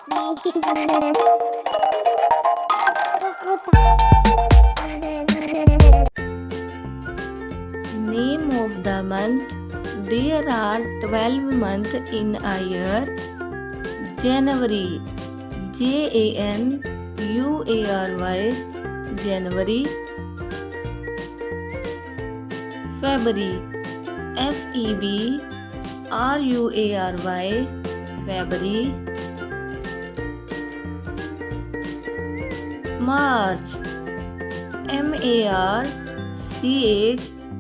Name of the month. There are 12 months in a year. January, January, January. February, February, February. March, March,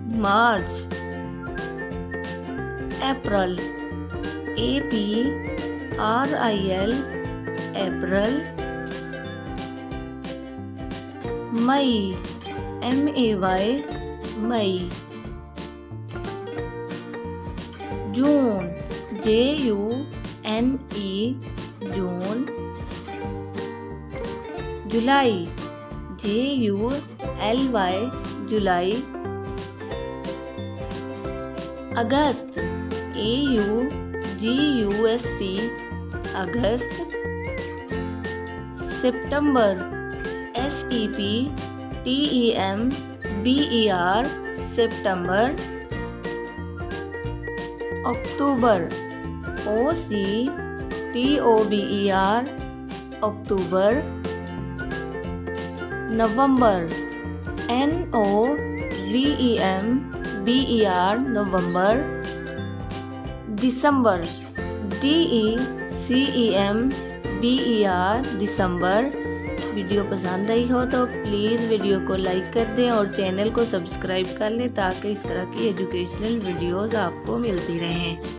March. April, April, April. May, May. June, June, June. July, July, July. August, August, August. September, September, September. October, October, October. November, November, November. December, December, December. Video पसंद आई हो तो please video को like कर दें और channel को subscribe कर लें ताकि इस तरह की एजुकेशनल वीडियोस आपको मिलती रहें।